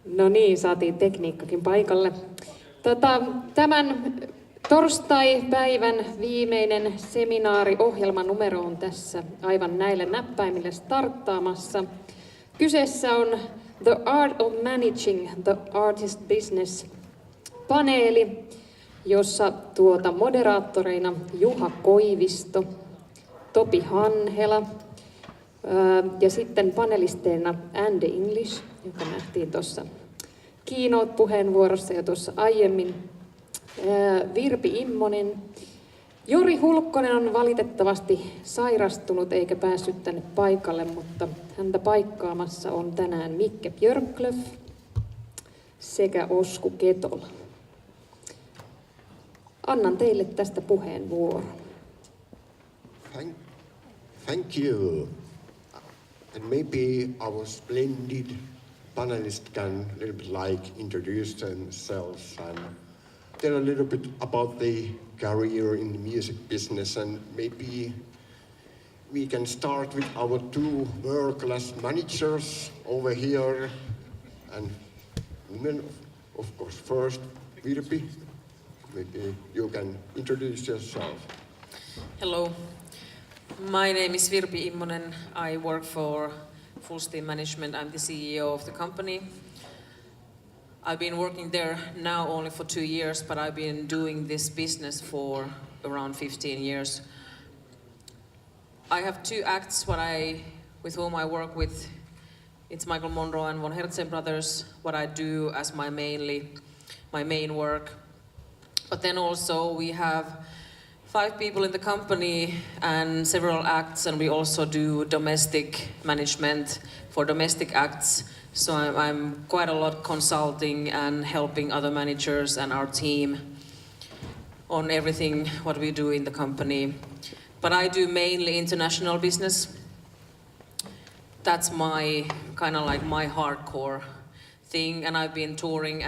No niin, saatiin tekniikkakin paikalle. Tämän torstai-päivän viimeinen seminaariohjelman numero on tässä aivan näille näppäimille starttaamassa. Kyseessä on The Art of Managing the Artist Business -paneeli, jossa moderaattoreina Juha Koivisto, Topi Hanhela ja sitten panelisteina Andy English, joka nähtiin tuossa keynote-puheenvuorossa jo tuossa aiemmin, Virpi Immonen. Jori Hulkkonen on valitettavasti sairastunut eikä päässyt tänne paikalle, mutta häntä paikkaamassa on tänään Mikke Björklöf sekä Osku Ketola. Annan teille tästä puheenvuoron. Thank you. And maybe our splendid panelists can a little bit introduce themselves and tell a little bit about the career in the music business, and maybe we can start with our two world-class managers over here, and women, of course. First, Virpi, maybe you can introduce yourself. Hello, my name is Virpi Immonen. I work for Full Steam Management. I'm the CEO of the company. I've been working there now only for 2 years, but I've been doing this business for around 15 years. I have 2 acts with whom I work with. It's Michael Monroe and Von Herzen Brothers, what I do as my main work. But then also we have 5 people in the company and several acts, and we also do domestic management for domestic acts. So I'm quite a lot consulting and helping other managers and our team on everything what we do in the company. But I do mainly international business. That's my kind of like my hardcore thing, and I've been touring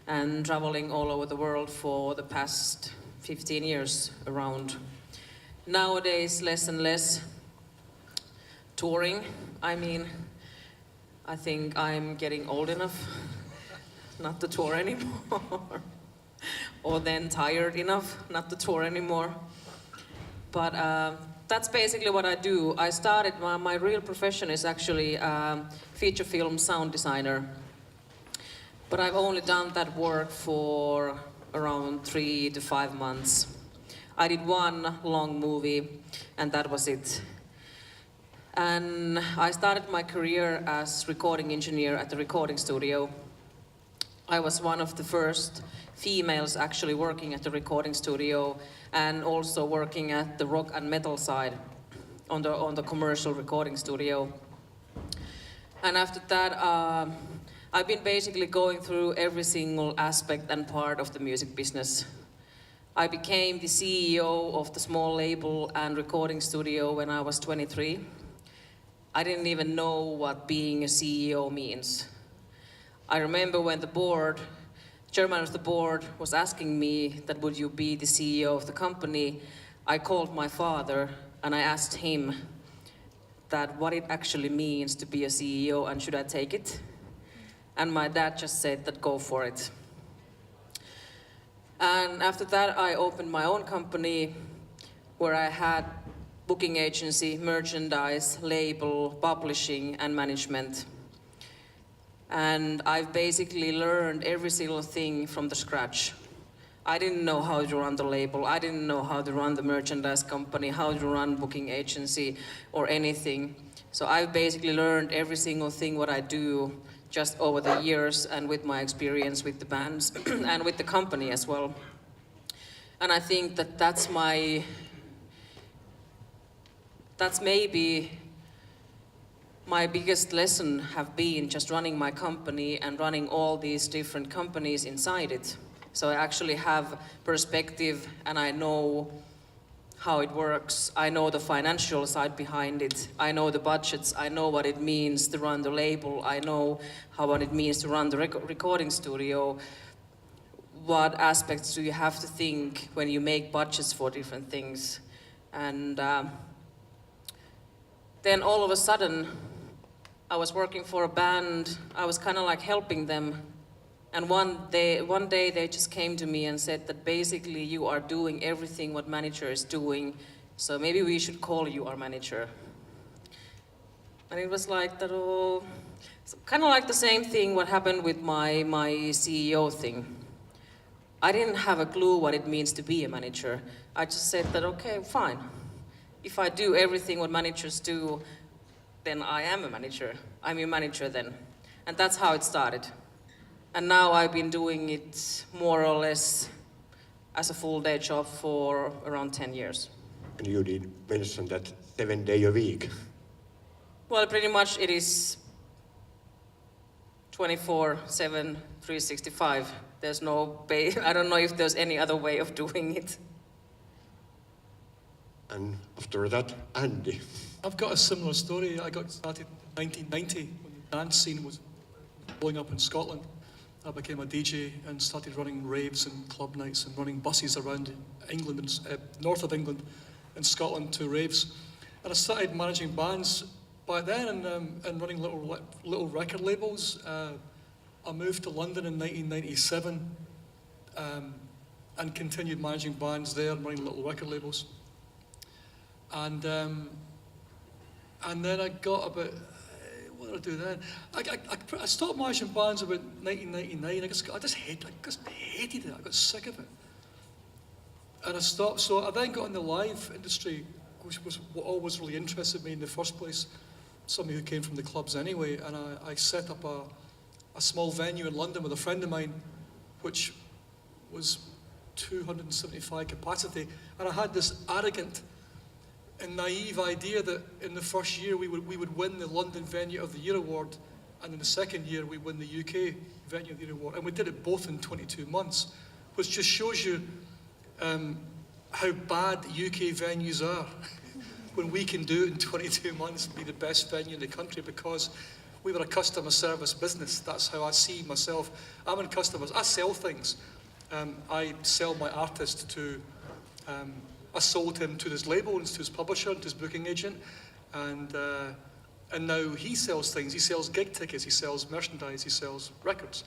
and traveling all over the world for the past 15 years around. Nowadays, less and less touring. I think I'm getting old enough not to tour anymore. Or then tired enough not to tour anymore. But that's basically what I do. I started, my real profession is actually feature film sound designer. But I've only done that work for around 3 to 5 months. I did 1 long movie, and that was it. And I started my career as recording engineer at the recording studio. I was one of the first females actually working at the recording studio, and also working at the rock and metal side on the commercial recording studio. And after that, I've been basically going through every single aspect and part of the music business. I became the CEO of the small label and recording studio when I was 23. I didn't even know what being a CEO means. I remember when the chairman of the board was asking me that would you be the CEO of the company, I called my father and I asked him that what it actually means to be a CEO and should I take it? And my dad just said that go for it. And after that I opened my own company where I had booking agency, merchandise, label, publishing and management. And I've basically learned every single thing from the scratch. I didn't know how to run the label, I didn't know how to run the merchandise company, how to run booking agency or anything. So I've basically learned every single thing what I do just over the years and with my experience with the bands and with the company as well. And I think that that's maybe my biggest lesson have been just running my company and running all these different companies inside it. So I actually have perspective and I know how it works. I know the financial side behind it. I know the budgets. I know what it means to run the label. I know what it means to run the recording studio. What aspects do you have to think when you make budgets for different things? And then all of a sudden, I was working for a band. I was kind of like helping them. And one day they just came to me and said that basically you are doing everything what manager is doing, so maybe we should call you our manager. And it was like that, oh, kind of like the same thing what happened with my CEO thing. I didn't have a clue what it means to be a manager. I just said that, okay, fine. If I do everything what managers do, then I am a manager. I'm your manager then. And that's how it started. And now I've been doing it more or less as a full-day job for around 10 years. And you did mention that 7 days a week. Well, pretty much it is 24/7, 365. There's no I don't know if there's any other way of doing it. And after that, Andy. I've got a similar story. I got started in 1990 when the dance scene was blowing up in Scotland. I became a DJ and started running raves and club nights and running buses around England and north of England and Scotland to raves. And I started managing bands by then and running little record labels. I moved to London in 1997 and continued managing bands there and running little record labels. And then I got about, what did I do then? I stopped managing bands about 1999. I just hated it. I got sick of it. And I stopped. So I then got in the live industry, which was what always really interested me in the first place. Somebody who came from the clubs anyway. And I set up a small venue in London with a friend of mine, which was 275 capacity. And I had this arrogant and naive idea that in the first year we would win the London Venue of the Year award, and in the second year we win the UK Venue of the Year award, and we did it both in 22 months, which just shows you how bad UK venues are when we can do it in 22 months and be the best venue in the country, because we were a customer service business. That's how I see myself. I'm in customers. I sell things. I sell my artist to I sold him to his label and to his publisher and to his booking agent, and now he sells things. He sells gig tickets, he sells merchandise, he sells records.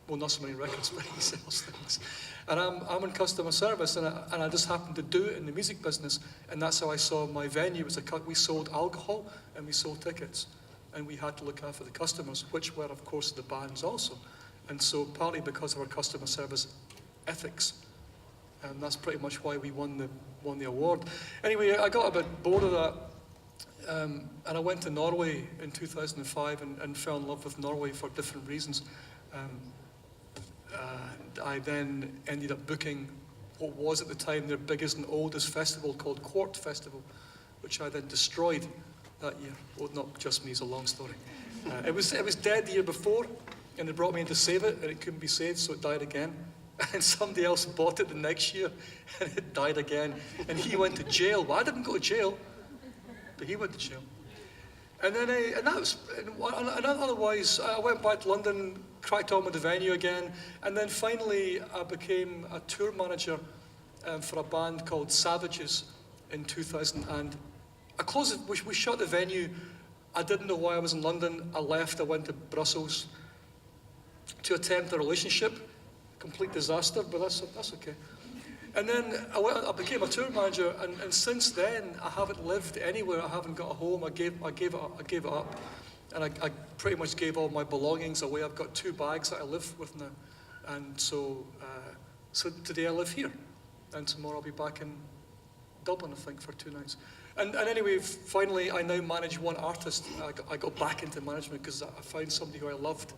Well, not so many records, but he sells things. And I'm in customer service, and I just happened to do it in the music business, and that's how I saw my venue. We sold alcohol and we sold tickets, and we had to look after the customers, which were, of course, the bands also. And so partly because of our customer service ethics, and that's pretty much why we won the award. Anyway, I got a bit bored of that, and I went to Norway in 2005 and fell in love with Norway for different reasons. I then ended up booking what was at the time their biggest and oldest festival called Quart Festival, which I then destroyed that year. Well, not just me, it's a long story. It was dead the year before, and they brought me in to save it, and it couldn't be saved, so it died again. And somebody else bought it the next year, and it died again. And he went to jail. Well, I didn't go to jail, but he went to jail. And then, otherwise, I went back to London, cracked on with the venue again, and then finally I became a tour manager for a band called Savages in 2000. And we shut the venue. I didn't know why I was in London. I left. I went to Brussels to attempt a relationship. Complete disaster, but that's okay. And then I became a tour manager, and since then I haven't lived anywhere. I haven't got a home. I gave it up, and I pretty much gave all my belongings away. I've got 2 bags that I live with now, and so today I live here, and tomorrow I'll be back in Dublin, I think, for 2 nights. And anyway, finally I now manage one artist. I got back into management because I found somebody who I loved.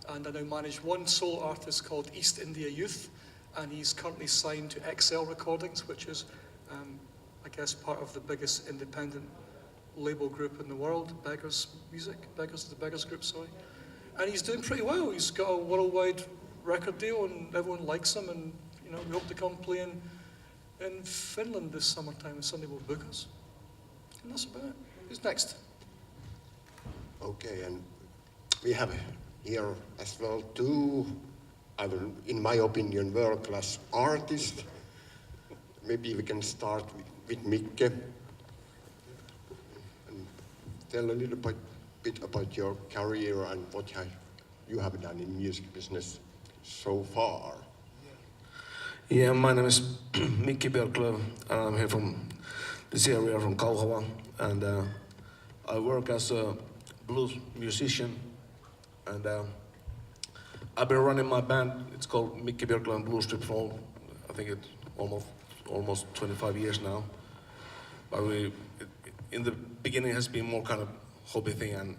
And I now manage one solo artist called East India Youth, and he's currently signed to XL Recordings, which is, I guess, part of the biggest independent label group in the world, Beggars Music. Beggars is the Beggars group, sorry. And he's doing pretty well. He's got a worldwide record deal, and everyone likes him. And we hope to come play in Finland this summertime, and somebody will book us. And that's about it. Who's next? Okay, and we have here as well 2, in my opinion, world-class artists. Maybe we can start with Mikke and tell a little bit bit about your career and what you have done in music business so far? Yeah, my name is Mikki Björklöv, and I'm here from this area, from Kauhava, and I work as a blues musician, and I've been running my band. It's called Mikki Björklöv and Blues Trip for, I think it's almost 25 years now. But in the beginning, it has been more kind of hobby thing and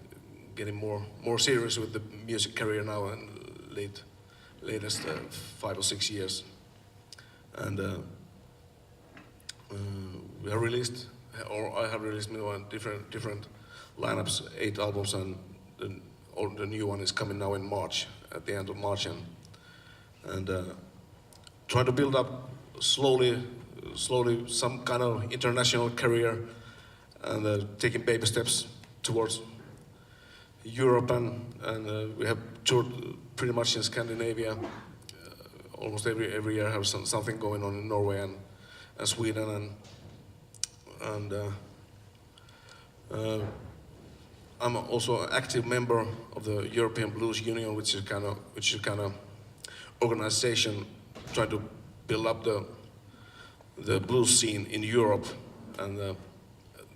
getting more serious with the music career now in latest 5 or 6 years. And we have released, or I have released different lineups, 8 albums, and the new one is coming now in March, at the end of March, and trying to build up slowly some kind of international career, and taking baby steps towards Europe, and we have toured pretty much in Scandinavia. Almost every year I have something going on in Norway and Sweden, and I'm also an active member of the European Blues Union, which is kind of organization trying to build up the blues scene in Europe. And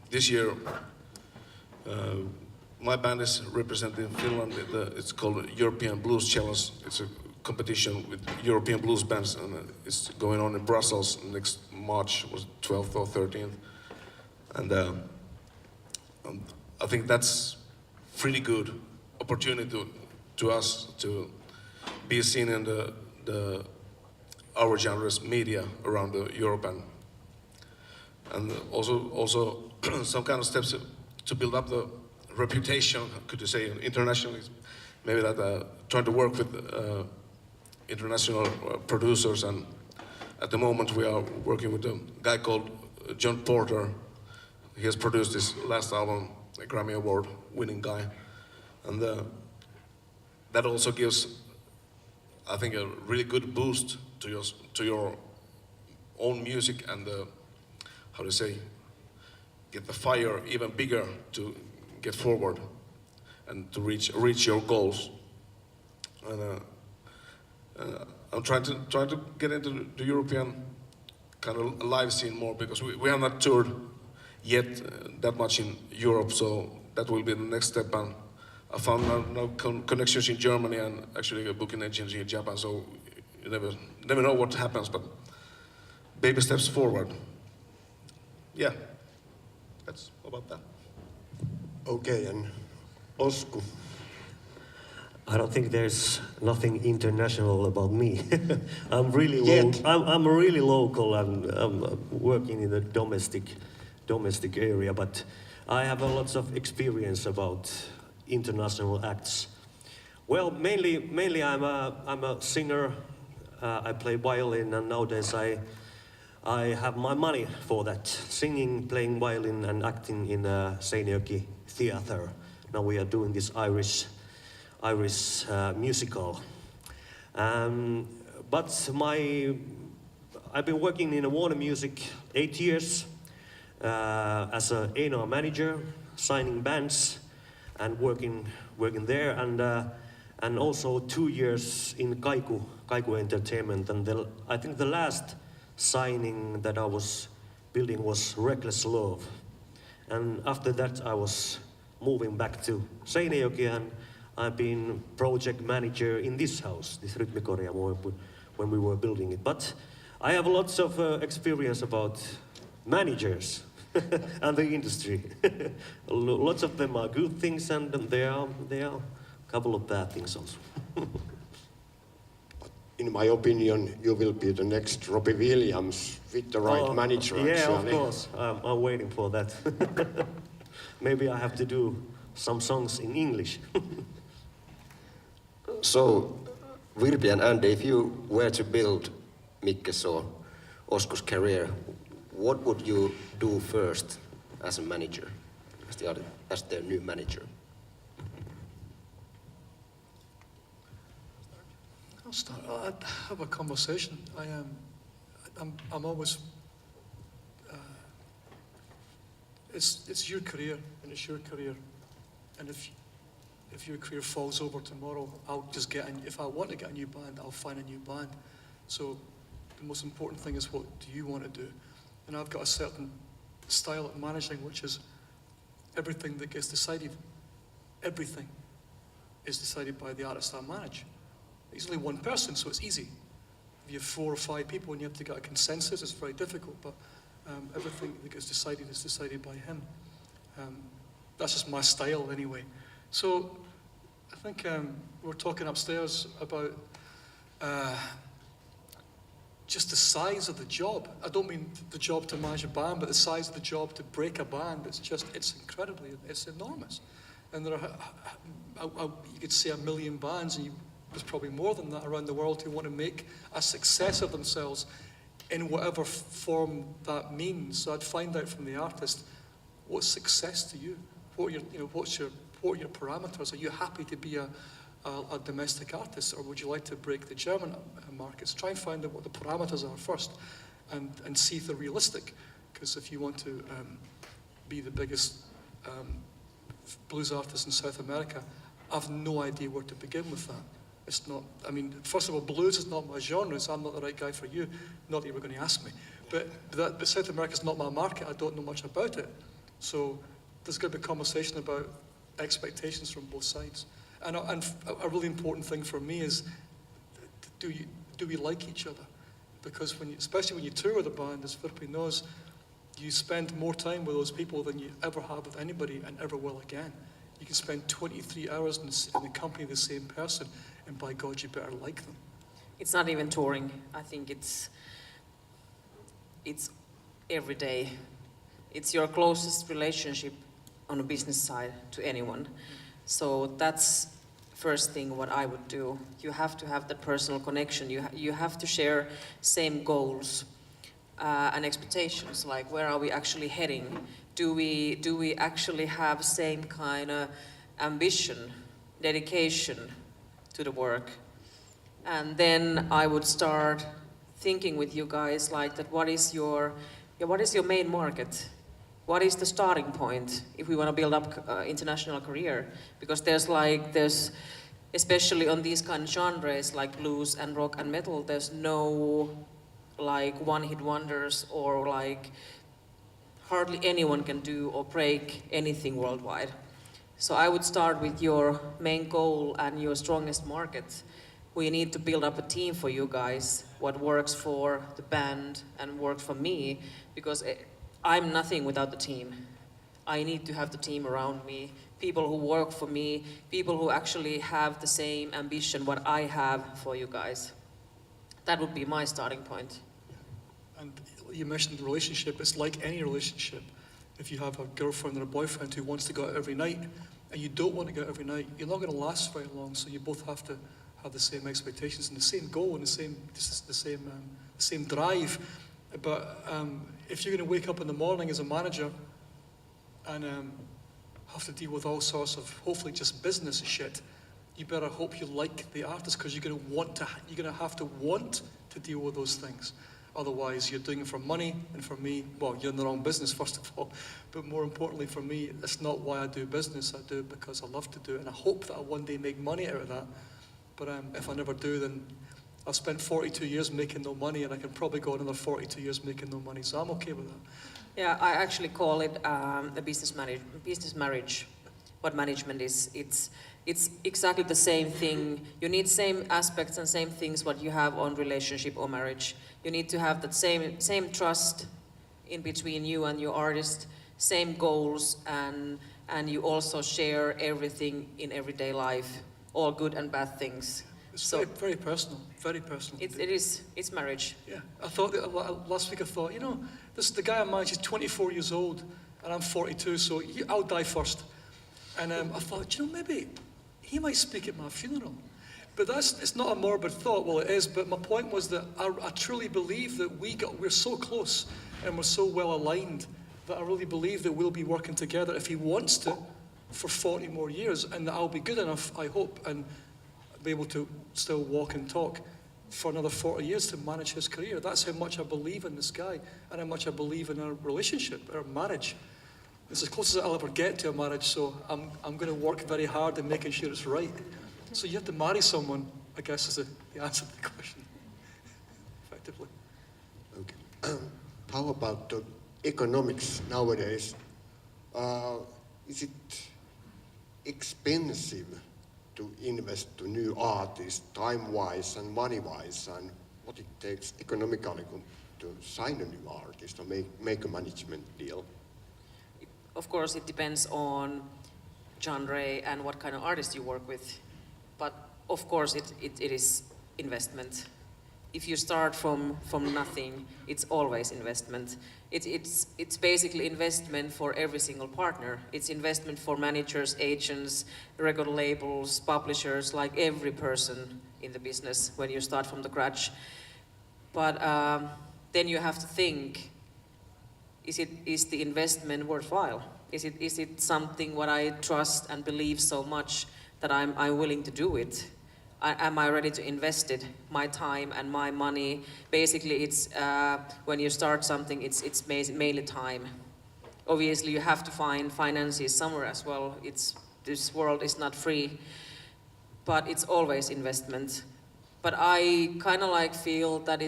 this year my band is representing Finland. It's called European Blues Challenge. It's a competition with European blues bands, and it's going on in Brussels next March, was 12th or 13th. And I think that's pretty good opportunity to us to be seen in our genre's media around Europe, and also some kind of steps to build up the reputation, could you say, internationally. Maybe that trying to work with international producers, and at the moment we are working with a guy called John Porter. He has produced his last album, a Grammy Award winning guy, and that also gives, I think, a really good boost to your own music, and how to say, get the fire even bigger to get forward and to reach your goals. And I'm trying to get into the European kind of live scene more, because we have not toured yet that much in Europe, so that will be the next step. And I found now connections in Germany and actually a booking agency in Japan, so you never know what happens, but baby steps forward. Yeah, that's about that. Okay, and Osku. I don't think there's nothing international about me. I'm really Yet. I'm really local. I'm working in the domestic area, but I have lots of experience about international acts. Well, mainly I'm a singer. I play violin, and nowadays I have my money for that, singing, playing violin, and acting in Seinäjoki theater. Now we are doing this Irish musical. But I've been working in Warner Music 8 years as an A&R manager, signing bands and working there, and also 2 years in Kaiku Entertainment. And I think the last signing that I was building was Reckless Love. And after that I was moving back to Seinäjoki, and I've been project manager in this house, this Rytmi-korea, when we were building it. But I have lots of experience about managers and the industry. Lots of them are good things, and there are a couple of bad things also. In my opinion, you will be the next Robbie Williams with the right manager, Yeah, actually. of course. I'm waiting for that. Maybe I have to do some songs in English. So, Virpi and Andy, if you were to build Mikke's or Osku's career, what would you do first as a manager, as their new manager? I'll start. I'd have a conversation. I'm always. It's your career, and it's your career, and if if your career falls over tomorrow, I'll just if I want to get a new band, I'll find a new band. So the most important thing is, what do you want to do? And I've got a certain style of managing, which is everything that gets decided, everything is decided by the artist I manage. There's only one person, so it's easy. If you have 4 or 5 people and you have to get a consensus, it's very difficult, but everything that gets decided is decided by him. That's just my style anyway. So I think we're talking upstairs about just the size of the job. I don't mean the job to manage a band, but the size of the job to break a band. It's incredibly, it's enormous. And there are, you could say 1 million bands, and there's probably more than that around the world who want to make a success of themselves in whatever form that means. So I'd find out from the artist, what's success to you? What are your parameters? Are you happy to be a domestic artist, or would you like to break the German markets? Try and find out what the parameters are first, and see if they're realistic. Because if you want to be the biggest blues artist in South America, I've no idea where to begin with that. It's not, I mean, first of all, blues is not my genre, so I'm not the right guy for you. Not that you were going to ask me. But South America's not my market. I don't know much about it. So there's going to be a conversation about expectations from both sides. And a really important thing for me is, do we like each other? Because especially when you tour with a band, as Virpi knows, you spend more time with those people than you ever have with anybody and ever will again. You can spend 23 hours in the company of the same person, and by God, you better like them. It's not even touring. I think it's every day. It's your closest relationship on a business side to anyone. So that's first thing what I would do. You have to have that personal connection. You have to share same goals and expectations. Like, where are we actually heading? Do we actually have same kind of ambition, dedication to the work? And then I would start thinking with you guys like that. What is your main market? What is the starting point if we want to build up international career? Because there's especially on these kind of genres like blues and rock and metal, there's no like one-hit wonders, or like hardly anyone can do or break anything worldwide. So I would start with your main goal and your strongest market. We need to build up a team for you guys, what works for the band and works for me, because I'm nothing without the team. I need to have the team around me, people who work for me, people who actually have the same ambition what I have for you guys. That would be my starting point. And you mentioned the relationship. It's like any relationship. If you have a girlfriend or a boyfriend who wants to go out every night, and you don't want to go out every night, you're not going to last very long. So you both have to have the same expectations and the same goal and the same drive. But if you're going to wake up in the morning as a manager and have to deal with all sorts of hopefully just business shit, you better hope you like the artist, because you're going to have to want to deal with those things. Otherwise, you're doing it for money, and for me, well, you're in the wrong business, first of all. But more importantly for me, it's not why I do business. I do it because I love to do it, and I hope that I'll one day make money out of that. But if I never do, then I've spent 42 years making no money, and I can probably go another 42 years making no money, so I'm okay with that. Yeah, I actually call it a business marriage. What management is, it's exactly the same thing. You need same aspects and same things what you have on relationship or marriage. You need to have that same trust in between you and your artist, same goals, and you also share everything in everyday life, all good and bad things. It's very, very personal, very personal. It's marriage. Yeah, I thought last week. I thought, the guy I manage is 24 years old, and I'm 42, so I'll die first. And I thought, maybe he might speak at my funeral. But it's not a morbid thought. Well, it is. But my point was that I truly believe that we're so close and we're so well aligned that I really believe that we'll be working together, if he wants to, for 40 more years, and that I'll be good enough, I hope, and be able to still walk and talk for another 40 years to manage his career. That's how much I believe in this guy, and how much I believe in our relationship, our marriage. It's as close as I'll ever get to a marriage, so I'm going to work very hard in making sure it's right. So you have to marry someone, I guess, is the answer to the question, effectively. Okay. How about the economics nowadays? Is it expensive to invest to new artists, time-wise and money-wise, and what it takes economically to sign a new artist or make a management deal? Of course, it depends on genre and what kind of artist you work with. But of course, it is investment. If you start from nothing, it's always investment. It's basically investment for every single partner. It's investment for managers, agents, record labels, publishers, like every person in the business when you start from the scratch. But then you have to think, is the investment worthwhile? Is it something what I trust and believe so much that I'm willing to do it? Am I ready to invest it, my time and my money? Basically, it's when you start something, it's mainly time. Obviously, you have to find finances somewhere as well. This world is not free, but it's always investment. But I kind of like feel that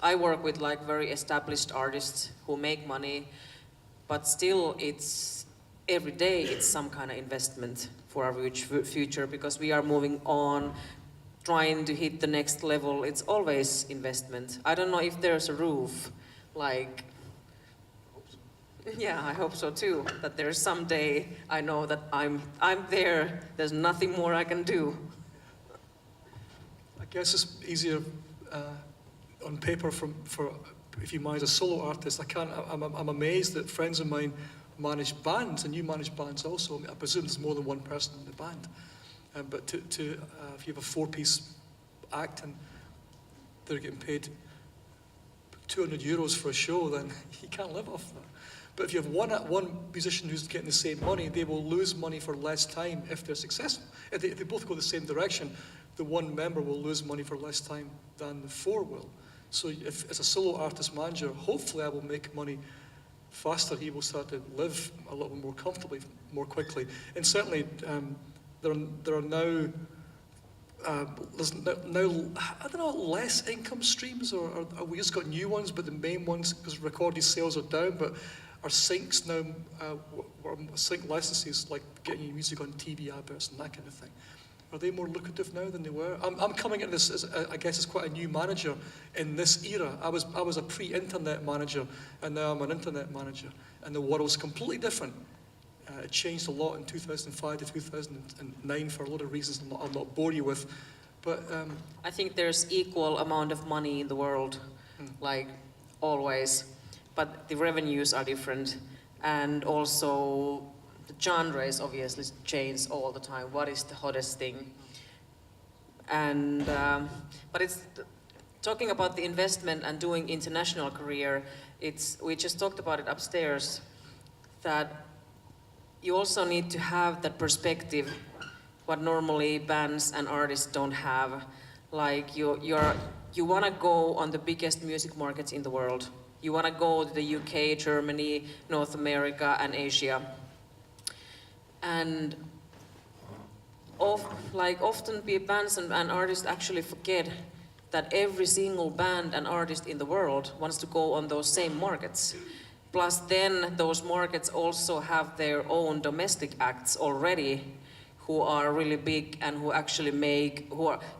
I work with like very established artists who make money, but still it's every day it's some kind of investment for our future because we are moving on, trying to hit the next level. It's always investment. I don't know if there's a roof, like, yeah, I hope so too, that there's someday I know that I'm there, there's nothing more I can do. I guess it's easier on paper for if you manage a solo artist. I'm amazed that friends of mine manage bands, and you manage bands also. I mean, I presume there's more than one person in the band. But if you have a four-piece act and they're getting paid €200 for a show, then you can't live off that. But if you have one musician who's getting the same money, they will lose money for less time if they're successful. If they both go the same direction, the one member will lose money for less time than the four will. So if as a solo artist manager, hopefully I will make money faster. He will start to live a little more comfortably, more quickly. And certainly there are now there's now I don't know, less income streams, or we just got new ones, but the main ones, because recorded sales are down, but our syncs now, sync licenses, like getting your music on TV adverts and that kind of thing, are they more lucrative now than they were? I'm coming at this as I guess as quite a new manager in this era. I was a pre-internet manager, and now I'm an internet manager, and the world's completely different. It changed a lot in 2005 to 2009 for a lot of reasons I'll not bore you with. But I think there's equal amount of money in the world, like always, but the revenues are different, and also the genres obviously change all the time. What is the hottest thing? And but it's talking about the investment and doing international career. We just talked about it upstairs, that you also need to have that perspective, what normally bands and artists don't have. Like you want to go on the biggest music markets in the world. You want to go to the UK, Germany, North America, and Asia. And often bands and artists actually forget that every single band and artist in the world wants to go on those same markets. Plus then those markets also have their own domestic acts already who are really big and who actually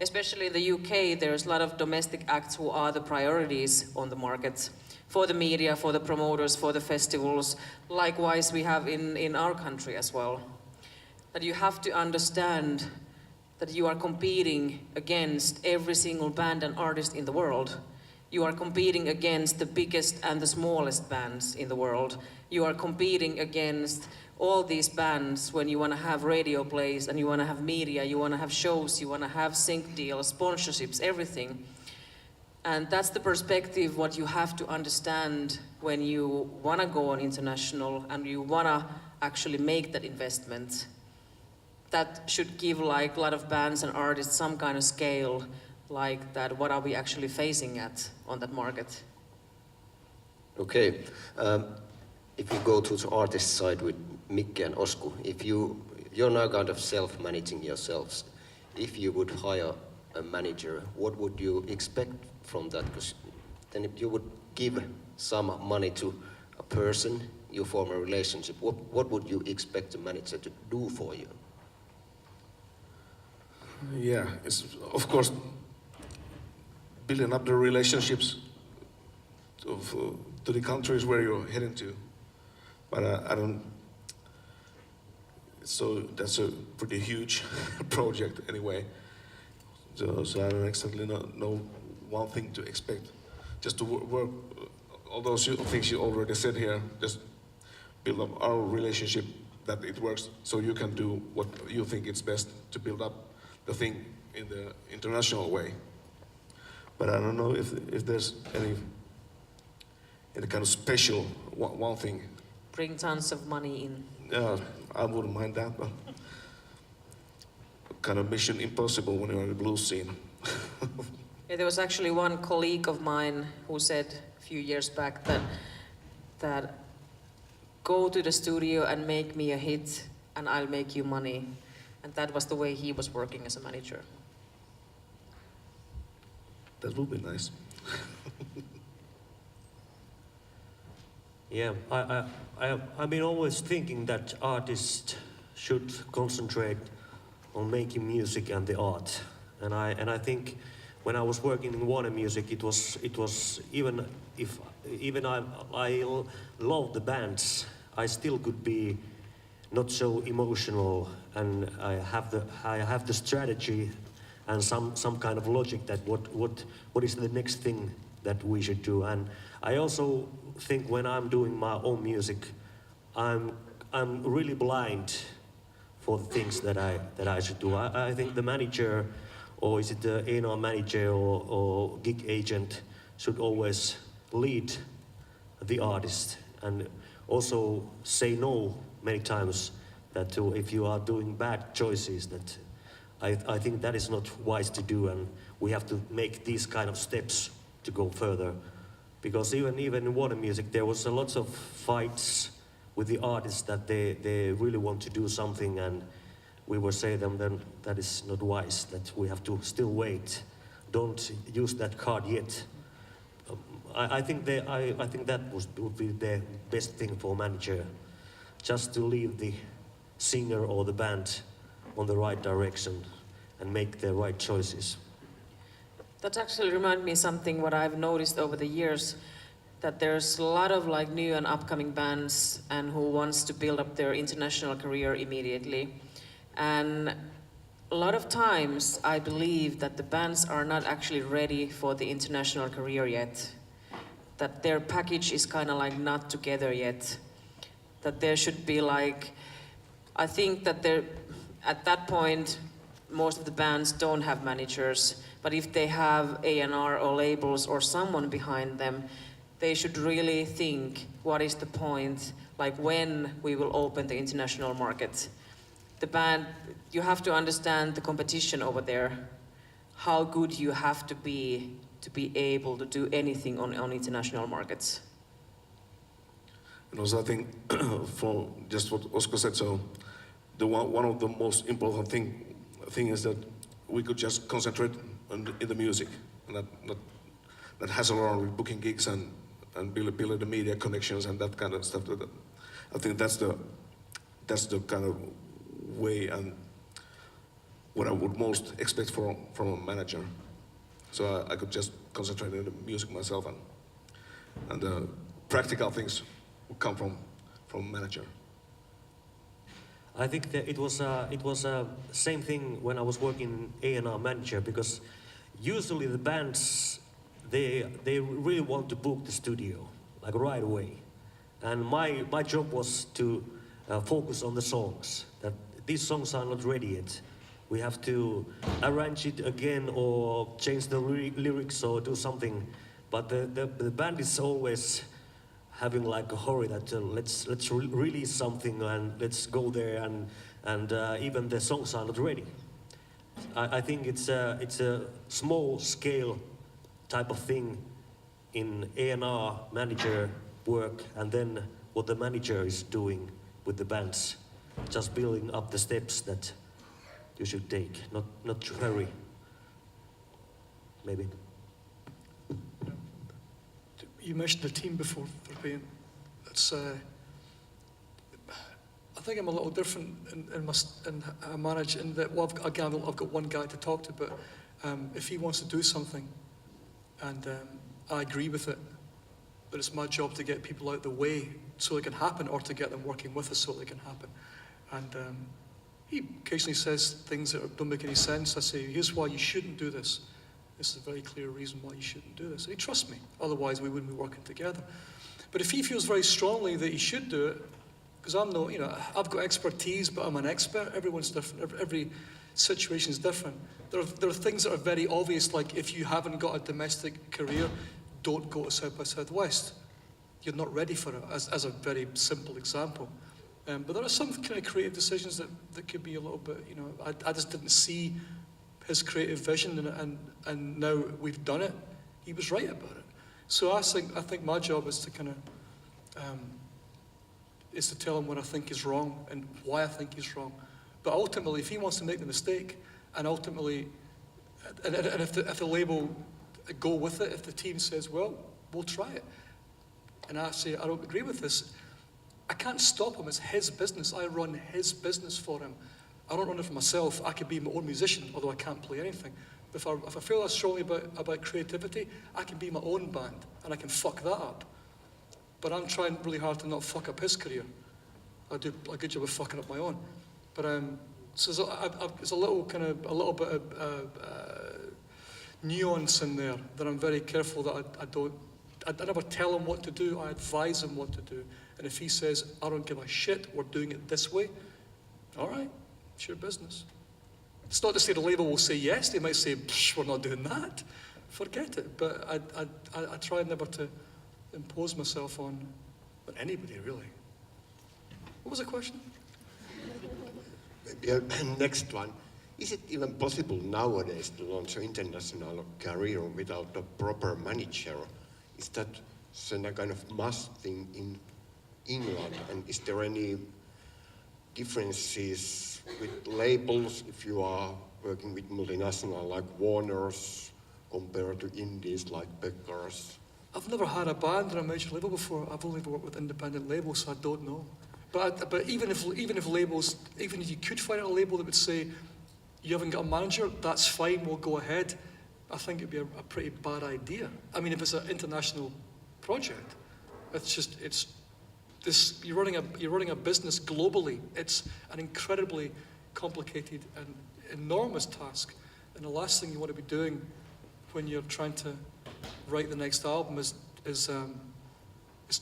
especially in the UK, there's a lot of domestic acts who are the priorities on the market. For the media, for the promoters, for the festivals. Likewise we have in our country as well. That you have to understand that you are competing against every single band and artist in the world. You are competing against the biggest and the smallest bands in the world. You are competing against all these bands when you want to have radio plays and you want to have media, you want to have shows, you want to have sync deals, sponsorships, everything. And that's the perspective what you have to understand when you want to go on international and you want to actually make that investment. That should give like a lot of bands and artists some kind of scale, like that, what are we actually facing at on that market? Okay. if you go to the artist side with Mikke and Osku, if you're now kind of self-managing yourselves, if you would hire a manager, what would you expect from that? Because then if you would give some money to a person, you form a relationship, what would you expect the manager to do for you? Yeah, it's of course building up the relationships to the countries where you're heading to. But I don't. So that's a pretty huge project anyway. So I don't exactly know one thing to expect. Just to work all those things you already said here. Just build up our relationship that it works, so you can do what you think is best to build up the thing in the international way. But I don't know if there's any kind of special one thing. Bring tons of money in. Yeah, I wouldn't mind that, but kind of mission impossible when you're in the blues scene. Yeah, there was actually one colleague of mine who said a few years back that go to the studio and make me a hit and I'll make you money. And that was the way he was working as a manager. That would be nice. Yeah, I've been always thinking that artists should concentrate on making music and the art, and I think when I was working in Warner Music, it was even I love the bands, I still could be not so emotional, and I have the strategy and some kind of logic that what is the next thing that we should do. And I also think when I'm doing my own music, I'm really blind for the things that I should do. I think the manager, or is it the A&R manager or gig agent, should always lead the artist and also say no many times that if you are doing bad choices, that I think that is not wise to do, and we have to make these kind of steps to go further. Because even in Warner Music, there was a lot of fights with the artists that they really want to do something, and we were saying them then that is not wise, that we have to still wait. Don't use that card yet. I think that would be the best thing for a manager, just to lead the singer or the band on the right direction and make the right choices. That actually reminds me of something what I've noticed over the years, that there's a lot of like new and upcoming bands and who wants to build up their international career immediately. And a lot of times I believe that the bands are not actually ready for the international career yet. That their package is kind of like not together yet. That there should be like, I think that there, at that point, most of the bands don't have managers, but if they have A&R or labels or someone behind them, they should really think what is the point, like when we will open the international market. The band, you have to understand the competition over there, how good you have to be able to do anything on international markets. And also I think, for just what Oscar said, so one of the most important thing is that we could just concentrate in the music, and not hassle around with booking gigs and build the media connections and that kind of stuff. I think that's the kind of way and what I would most expect from a manager. So I could just concentrate on the music myself, and the practical things would come from manager. I think that it was same thing when I was working A&R manager, because usually the bands they really want to book the studio like right away, and my job was to focus on the songs, that these songs are not ready yet. We have to arrange it again or change the lyrics or do something, but the band is always having like a hurry that let's release something and let's go there, and even the songs are not ready. I think it's a small scale type of thing in A&R manager work, and then what the manager is doing with the bands, just building up the steps that you should take, not to hurry. Maybe. You mentioned the team before, Rytmi. It's, I think I'm a little different in how I manage in that, well, I've got one guy to talk to, but if he wants to do something and I agree with it, but it's my job to get people out of the way so it can happen, or to get them working with us so it can happen. And he occasionally says things that don't make any sense. I say, here's why you shouldn't do this. This is a very clear reason why you shouldn't do this. And he trusts me, otherwise we wouldn't be working together. But if he feels very strongly that he should do it, because I'm no, I've got expertise, but I'm an expert. Everyone's different. Every situation is different. There are things that are very obvious, like if you haven't got a domestic career, don't go to South by Southwest. You're not ready for it, as a very simple example. But there are some kind of creative decisions that could be a little bit, I just didn't see his creative vision, and now we've done it. He was right about it. So I think my job is to kind of is to tell him what I think is wrong and why I think he's wrong. But ultimately, if he wants to make the mistake, and ultimately, and if the label go with it, if the team says, well, we'll try it, and I say, I don't agree with this, I can't stop him. It's his business. I run his business for him. I don't run it for myself. I could be my own musician, although I can't play anything. If I feel that strongly about creativity, I can be my own band, and I can fuck that up. But I'm trying really hard to not fuck up his career. I do a good job of fucking up my own. But so there's a little bit of nuance in there that I'm very careful that I never tell him what to do. I advise him what to do. And if he says, I don't give a shit, we're doing it this way, all right, it's your business. It's not to say the label will say yes. They might say, we're not doing that. Forget it. But I try never to impose myself on anybody, really. What was the question? Next one. Is it even possible nowadays to launch an international career without a proper manager? Is that a kind of must thing in England? And is there any differences with labels if you are working with multinational like Warner's compared to indies like Becker's? I've never had a band on a major label before. I've only worked with independent labels, so I don't know. But even if you could find a label that would say, you haven't got a manager, that's fine, we'll go ahead, I think it'd be a pretty bad idea. I mean, if it's an international project, you're running a business globally. It's an incredibly complicated and enormous task. And the last thing you want to be doing when you're trying to write the next album is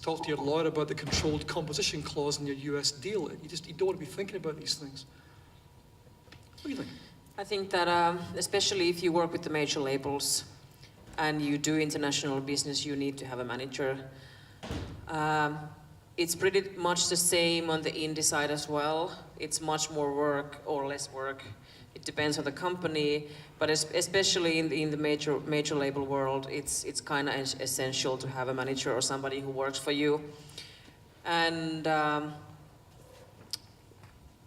talk to your lawyer about the controlled composition clause in your US deal. You don't want to be thinking about these things. What do you think? I think that especially if you work with the major labels and you do international business, you need to have a manager. It's pretty much the same on the indie side as well. It's much more work or less work. It depends on the company, but especially in the major label world, it's kind of essential to have a manager or somebody who works for you. And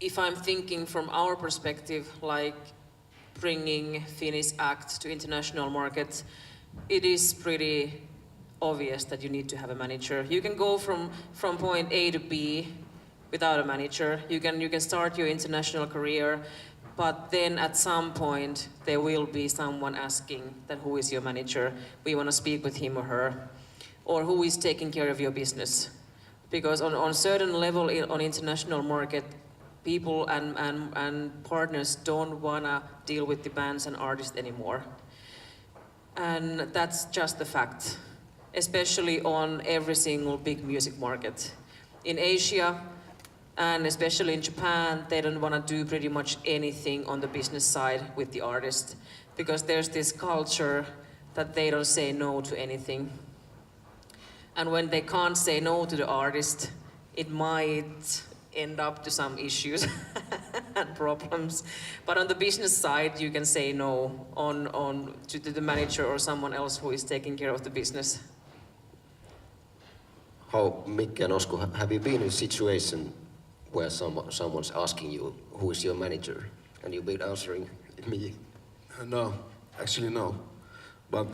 if I'm thinking from our perspective, like bringing Finnish act to international markets, it is pretty obvious that you need to have a manager. You can go from point A to B without a manager. You can start your international career, but then at some point there will be someone asking that who is your manager? We want to speak with him or her, or who is taking care of your business. Because on certain level on international market, people and partners don't want to deal with the bands and artists anymore. And that's just the fact, especially on every single big music market. In Asia, and especially in Japan, they don't want to do pretty much anything on the business side with the artist, because there's this culture that they don't say no to anything. And when they can't say no to the artist, it might end up to some issues and problems. But on the business side, you can say no to the manager or someone else who is taking care of the business. How, Mikke and Osku, have you been in a situation where someone's asking you who is your manager, and you've been answering me? No, actually no. But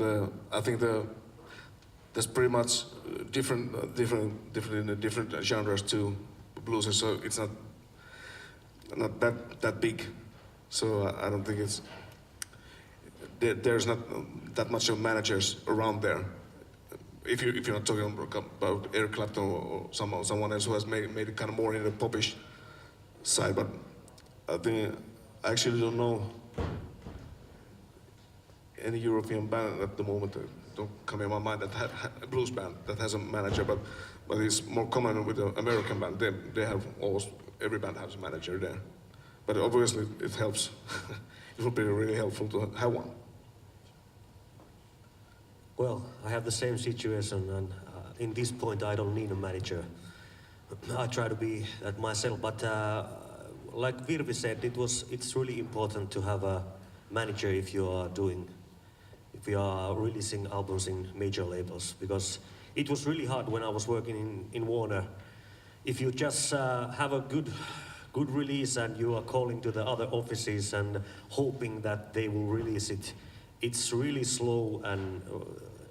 I think there's pretty much different in the different genres too, blues. So it's not that big. So I don't think there's not that much of managers around there. If you're not talking about Eric Clapton or someone else who has made it kind of more in the popish side, but I actually don't know any European band at the moment that don't come in my mind that a blues band that has a manager, but it's more common with the American band. They have almost every band has a manager there, but obviously it helps. It would be really helpful to have one. Well, I have the same situation, and in this point I don't need a manager. I try to be that myself, but like Virvi said, it's really important to have a manager if you are releasing albums in major labels, because it was really hard when I was working in Warner. If you just have a good release and you are calling to the other offices and hoping that they will release it, it's really slow, and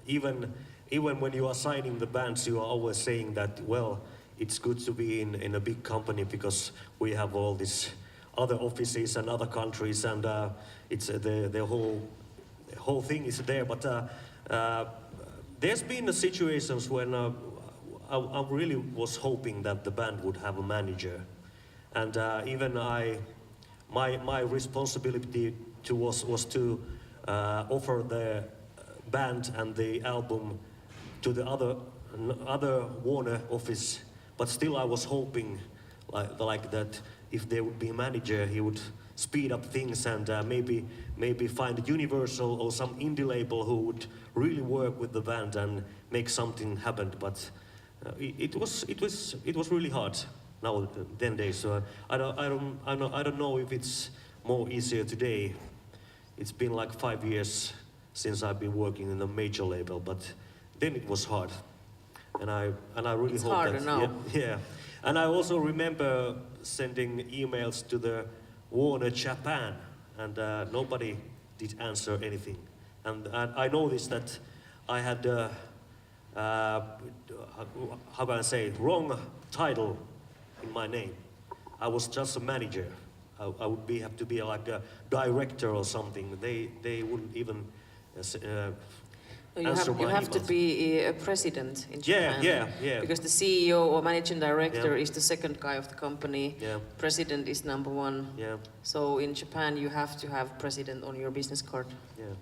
even when you are signing the bands, you are always saying that, well, it's good to be in a big company because we have all these other offices and other countries, and it's the whole thing is there. But there's been situations when I really was hoping that the band would have a manager, and even my responsibility was to offer the band and the album to the other Warner office, but still I was hoping like that if there would be a manager, he would speed up things and maybe find a Universal or some indie label who would really work with the band and make something happen. But it was really hard nowadays. So I don't know if it's more easier today. It's been like 5 years since I've been working in a major label, but then it was hard, and I really hope harder that now. yeah. And I also remember sending emails to the Warner Japan, and nobody did answer anything. And I noticed that I had how can I say it, wrong title in my name. I was just a manager. I would have to be like a director or something. They wouldn't even You have to be a president in Japan. Yeah. Because the CEO or managing director is the second guy of the company. Yeah. President is number one. Yeah. So in Japan you have to have president on your business card. Yeah.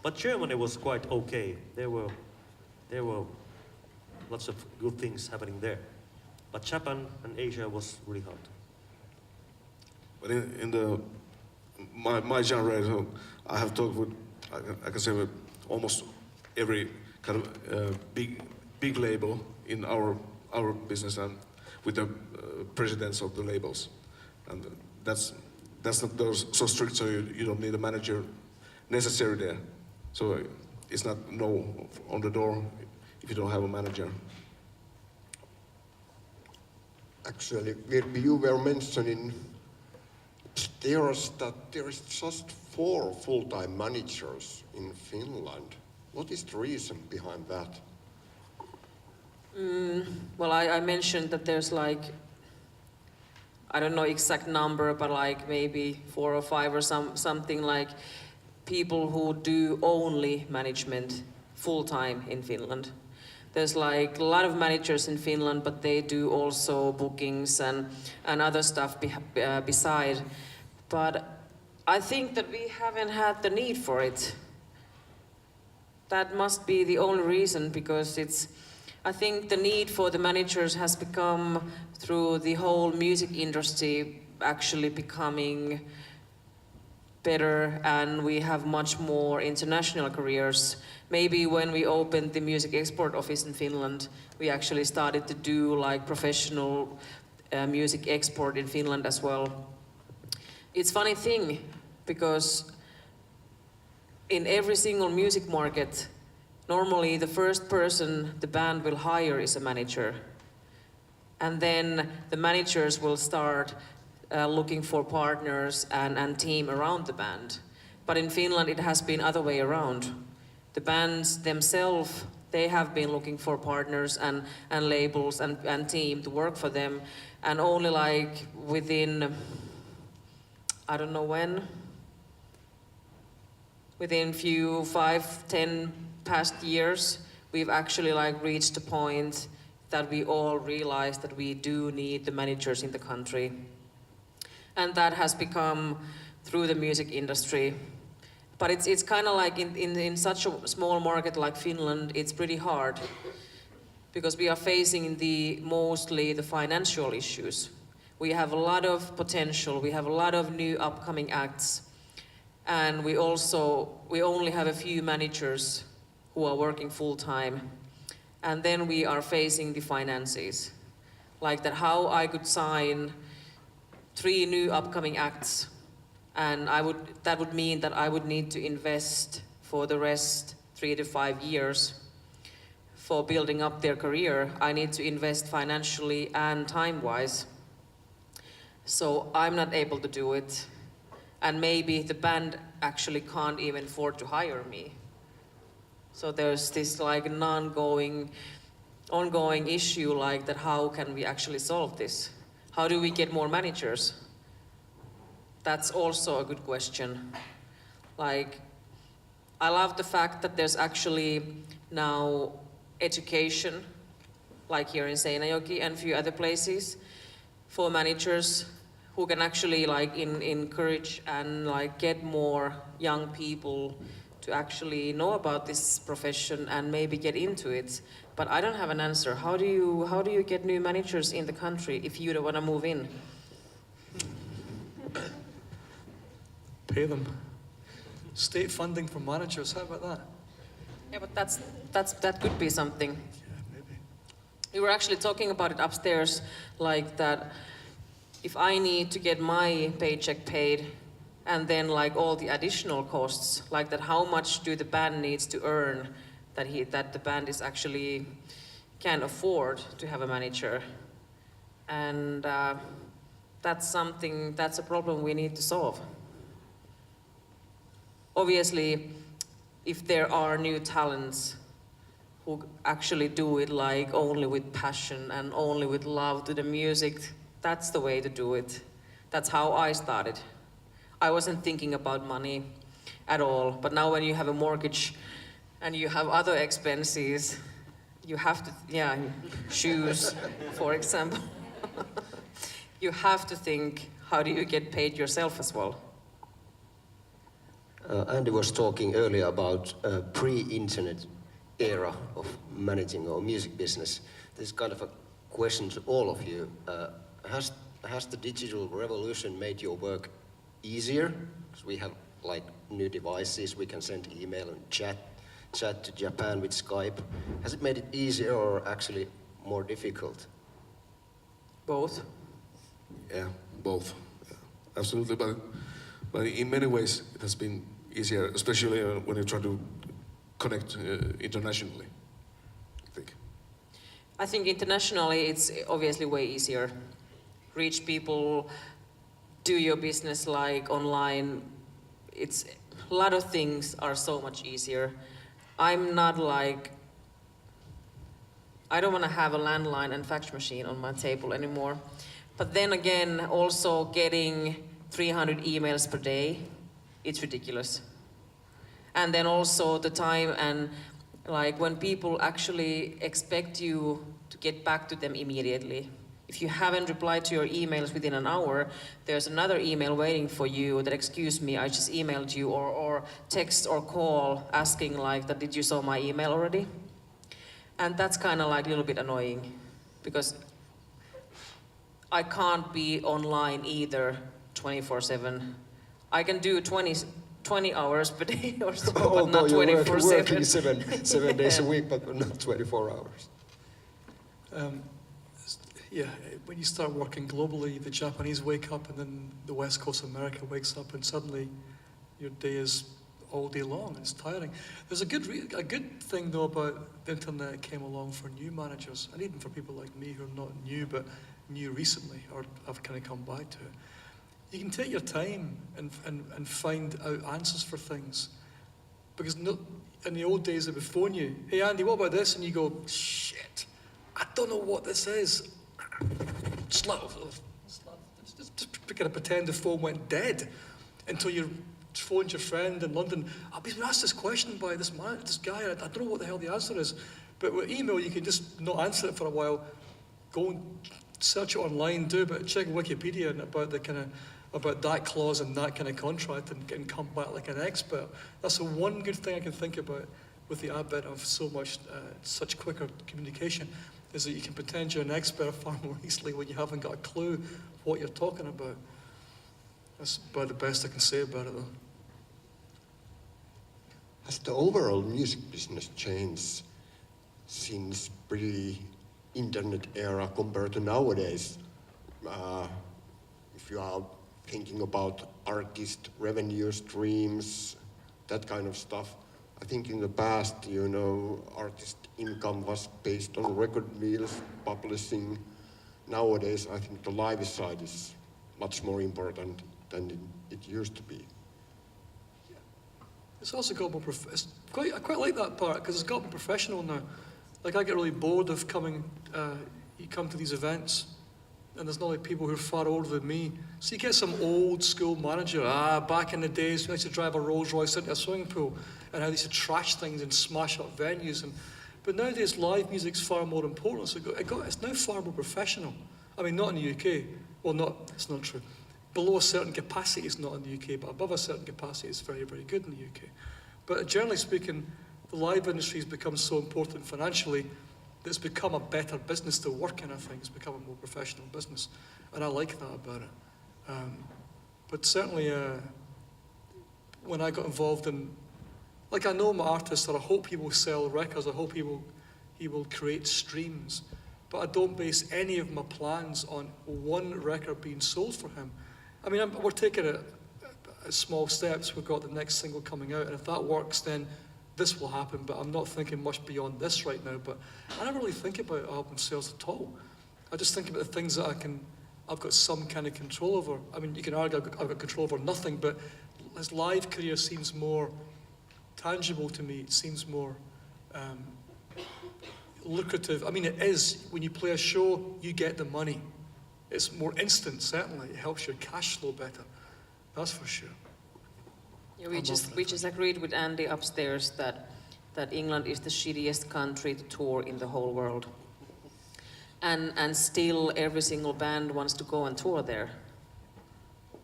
But Germany was quite okay. There were lots of good things happening there. But Japan and Asia was really hard. But in my genre, I have talked with, I can say with almost every kind of big label in our business, and with the presidents of the labels, and that's not so strict. So you don't need a manager necessary there. So it's not no on the door if you don't have a manager. Actually, Virpi, you were mentioning there is just 4 full-time managers in Finland. What is the reason behind that? Well, I mentioned that there's like, I don't know exact number, but like maybe 4 or 5 or something like people who do only management full-time in Finland. There's like a lot of managers in Finland, but they do also bookings and other stuff beside. But I think that we haven't had the need for it. That must be the only reason, because I think the need for the managers has become through the whole music industry actually becoming better, and we have much more international careers. Maybe when we opened the music export office in Finland, we actually started to do like professional music export in Finland as well. It's funny thing, because in every single music market, normally the first person the band will hire is a manager. And then the managers will start looking for partners and team around the band. But in Finland it has been other way around. The bands themselves, they have been looking for partners and labels and team to work for them. And only like within, I don't know when, within 5, 10 past years, we've actually like reached a point that we all realize that we do need the managers in the country. And that has become through the music industry. But it's kind of like in such a small market like Finland, it's pretty hard because we are facing mostly the financial issues. We have a lot of potential, we have a lot of new upcoming acts, and we only have a few managers who are working full time. And then we are facing the finances. Like that how I could sign 3 new upcoming acts, and that would mean that I would need to invest for the rest 3 to 5 years for building up their career. I need to invest financially and time-wise. So I'm not able to do it. And maybe the band actually can't even afford to hire me. So there's this like ongoing issue like that, how can we actually solve this? How do we get more managers? That's also a good question. Like, I love the fact that there's actually now education, like here in Seinäjoki and a few other places, for managers who can actually like encourage and like get more young people to actually know about this profession and maybe get into it. But I don't have an answer. How do you get new managers in the country if you don't want to move in? Pay them. State funding for managers, how about that? Yeah, but that could be something. Yeah, maybe. We were actually talking about it upstairs, like that if I need to get my paycheck paid and then like all the additional costs, like that how much do the band needs to earn that the band is actually can afford to have a manager. And that's a problem we need to solve. Obviously, if there are new talents who actually do it like only with passion and only with love to the music, that's the way to do it. That's how I started. I wasn't thinking about money at all, but now when you have a mortgage and you have other expenses, you have to, shoes, for example. You have to think, how do you get paid yourself as well? Andy was talking earlier about pre-internet era of managing our music business. This is kind of a question to all of you. Has the digital revolution made your work easier? Because we have like new devices, we can send email and chat to Japan with Skype. Has it made it easier or actually more difficult? Both. Yeah, both. Yeah, absolutely, but in many ways it has been easier, especially when you try to connect internationally, I think. I think internationally it's obviously way easier. Reach people, do your business like online. It's a lot of things are so much easier. I'm not like, I don't want to have a landline and fax machine on my table anymore. But then again, also getting 300 emails per day, it's ridiculous. And then also the time and like when people actually expect you to get back to them immediately. If you haven't replied to your emails within an hour, there's another email waiting for you that, excuse me, I just emailed you, or text or call asking like that, did you saw my email already? And that's kind of like a little bit annoying because I can't be online either 24/7. I can do 20 hours per day or so, but not 24/7. You're working 7 days a week, but not 24 hours. Yeah, when you start working globally, the Japanese wake up and then the West Coast of America wakes up and suddenly your day is all day long. It's tiring. There's a good thing though about the internet that came along for new managers, and even for people like me who are not new but new recently, or have kind of come back to it. You can take your time and find out answers for things. Because in the old days, they would phone you, hey Andy, what about this? And you go, shit, I don't know what this is. Just kind of pretend the phone went dead until you phoned your friend in London. I've been asked this question by this guy, I don't know what the hell the answer is. But with email, you can just not answer it for a while, go and search it online, do a bit of check Wikipedia and about that clause and that kind of contract, and come back like an expert. That's the one good thing I can think about with the advent of such quicker communication, is that you can pretend you're an expert far more easily when you haven't got a clue what you're talking about. That's about the best I can say about it, though. Has the overall music business changed since pre-internet era compared to nowadays? If you are thinking about artist revenue streams, that kind of stuff. I think in the past, artist income was based on record deals, publishing. Nowadays, I think the live side is much more important than it used to be. It's also got more I quite like that part, because it's got more professional now. Like, I get really bored of you come to these events, and there's not like people who are far older than me. So you get some old school manager, back in the days, we used to drive a Rolls Royce into a swimming pool, and how they used to trash things and smash up venues. But nowadays, live music's far more important, so it's now far more professional. I mean, not in the UK. Well, it's not true. Below a certain capacity, it's not in the UK, but above a certain capacity, it's very, very good in the UK. But generally speaking, the live industry has become so important financially that it's become a better business to work in, I think. It's become a more professional business, and I like that about it. But certainly, when I got involved in, I know my artist, and I hope he will sell records, I hope he will create streams, but I don't base any of my plans on one record being sold for him. I mean, we're taking it at small steps. We've got the next single coming out, and if that works, then this will happen, but I'm not thinking much beyond this right now. But I never really think about album sales at all. I just think about the things that I've got some kind of control over. I mean, you can argue I've got control over nothing, but his live career seems more tangible to me. It seems more lucrative. I mean, it is. When you play a show, you get the money. It's more instant, certainly. It helps your cash flow better. That's for sure. Yeah, we just agreed with Andy upstairs that England is the shittiest country to tour in the whole world. And still every single band wants to go and tour there.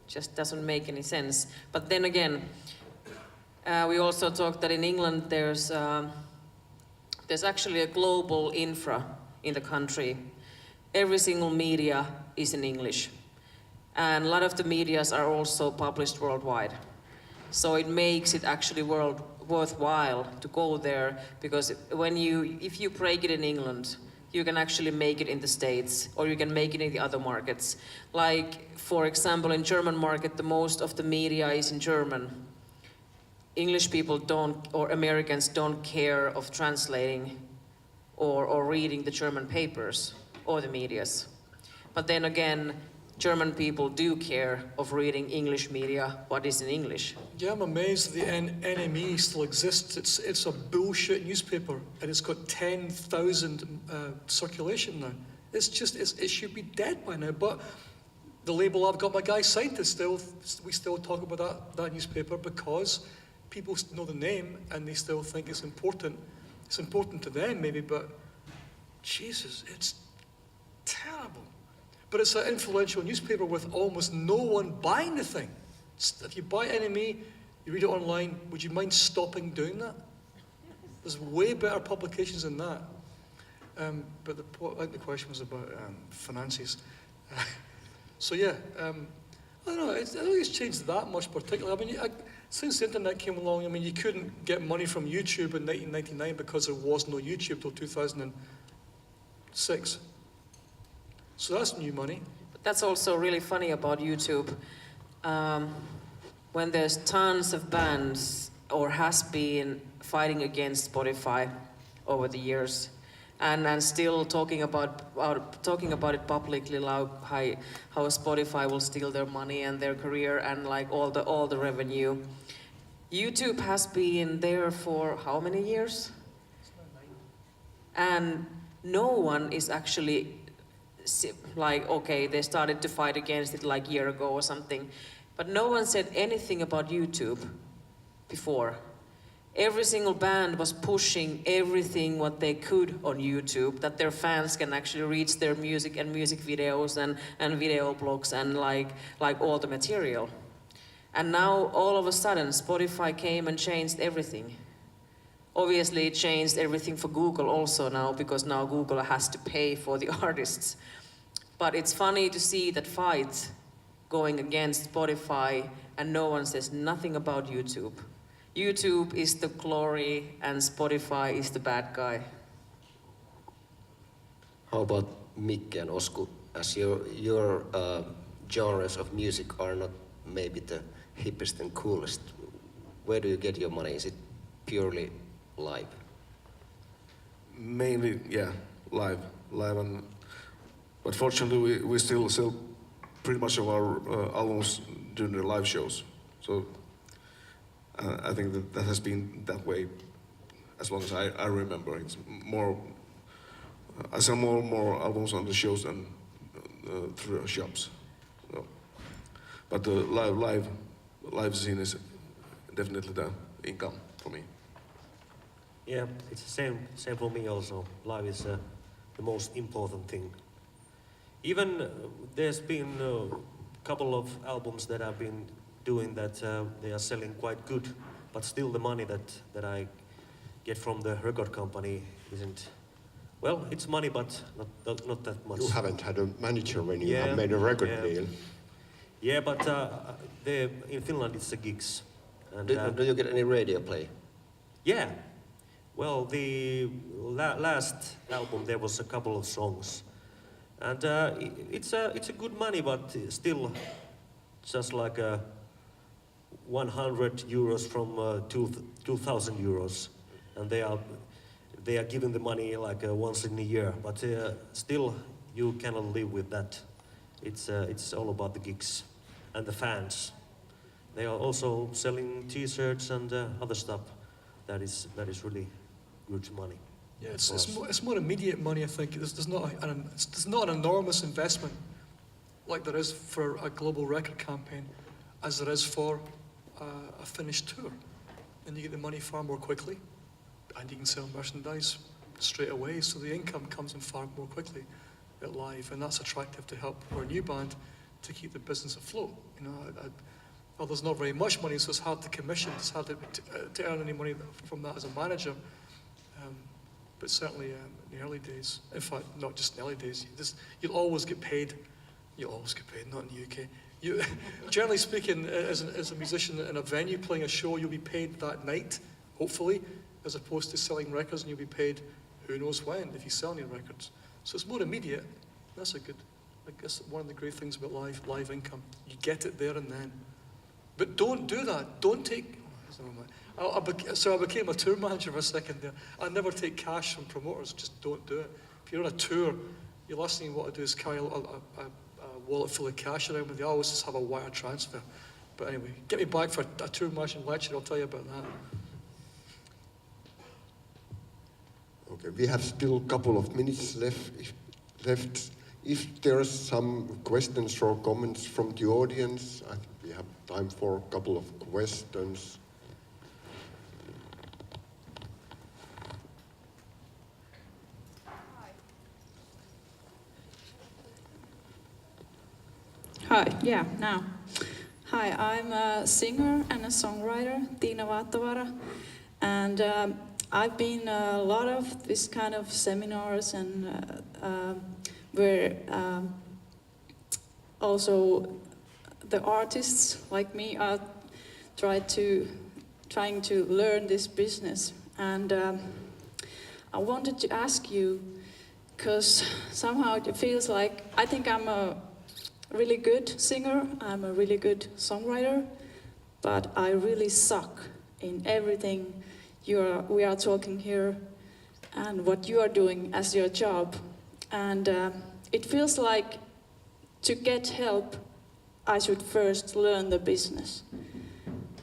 Just doesn't make any sense. But then again, we also talked that in England there's actually a global infra in the country. Every single media is in English. And a lot of the medias are also published worldwide. So it makes it actually worthwhile to go there, because if you break it in England, you can actually make it in the States, or you can make it in the other markets. Like, for example, in German market, the most of the media is in German. English people or Americans don't care of translating or reading the German papers or the medias. But then again, German people do care of reading English media, what is in English. Yeah, I'm amazed the NME still exists. It's a bullshit newspaper, and it's got 10,000 circulation now. It should be dead by now, but the label I've got my guy signed to we still talk about that newspaper because people know the name and they still think it's important. It's important to them maybe, but Jesus, it's terrible. But it's an influential newspaper with almost no one buying the thing. If you buy NME, you read it online, would you mind stopping doing that? There's way better publications than that. But I think the question was about finances. So yeah, I don't know, I don't think it's changed that much particularly. I mean, since the internet came along, I mean, you couldn't get money from YouTube in 1999 because there was no YouTube till 2006. So that's new money. But that's also really funny about YouTube. When there's tons of bands or has been fighting against Spotify over the years, and still talking about it publicly, like how Spotify will steal their money and their career and like all the revenue. YouTube has been there for how many years? And no one is actually like, okay, they started to fight against it like a year ago or something, but no one said anything about YouTube before. Every single band was pushing everything what they could on YouTube, that their fans can actually reach their music and music videos and video blogs and like all the material. And now all of a sudden Spotify came and changed everything. Obviously it changed everything for Google also now, because now Google has to pay for the artists. But it's funny to see that fight going against Spotify and no one says nothing about YouTube. YouTube is the glory and Spotify is the bad guy. How about Mikke and Osku, as your genres of music are not maybe the hippest and coolest? Where do you get your money? Is it purely live? Mainly, yeah, live, but fortunately we still sell pretty much of our albums during the live shows. So I think that has been that way as long as I remember. It's more, I sell more albums on the shows than through shops. So, but the live scene is definitely the income for me. Yeah, it's the same for me also. Live is the most important thing. Even there's been a couple of albums that I've been doing that they are selling quite good, but still the money that I get from the record company isn't, well, it's money, but not that much. You haven't had a manager when you have made a record deal. Yeah, but in Finland it's the gigs. And, Do you get any radio play? yeah. Well, the last album there was a couple of songs, and it's a good money, but still just like 100 euros from 2,000 euros, and they are giving the money like once in a year, but still you cannot live with that. It's all about the gigs and the fans. They are also selling T-shirts and other stuff. That is really good money. Yeah, it's more immediate money, I think. There's not an enormous investment like there is for a global record campaign as there is for a finished tour. And you get the money far more quickly, and you can sell merchandise straight away, so the income comes in far more quickly at live, and that's attractive to help our new band to keep the business afloat. You know, well, there's not very much money, so it's hard to commission, it's hard to earn any money from that as a manager. But certainly in the early days, in fact, not just in the early days, you'll always get paid. You'll always get paid, not in the UK. Generally speaking, as a musician in a venue playing a show, you'll be paid that night, hopefully, as opposed to selling records, and you'll be paid who knows when if you sell any records. So it's more immediate. That's I guess one of the great things about live income. You get it there and then. But don't do that. Don't take. So I became a tour manager for a second there. I never take cash from promoters. Just don't do it. If you're on a tour, the last thing you want to do is carry a wallet full of cash around with you. I always just have a wire transfer. But anyway, get me back for a tour management lecture. I'll tell you about that. Okay, we have still a couple of minutes left. If there are some questions or comments from the audience, I think we have time for a couple of questions. Hi, yeah, now. Hi, I'm a singer and a songwriter, Tiina Vaattavaara, and I've been a lot of this kind of seminars and where also the artists like me are trying to learn this business. And I wanted to ask you, because somehow it feels like I think I'm a really good singer, I'm a really good songwriter, but I really suck in everything we are talking here and what you are doing as your job. And it feels like to get help, I should first learn the business.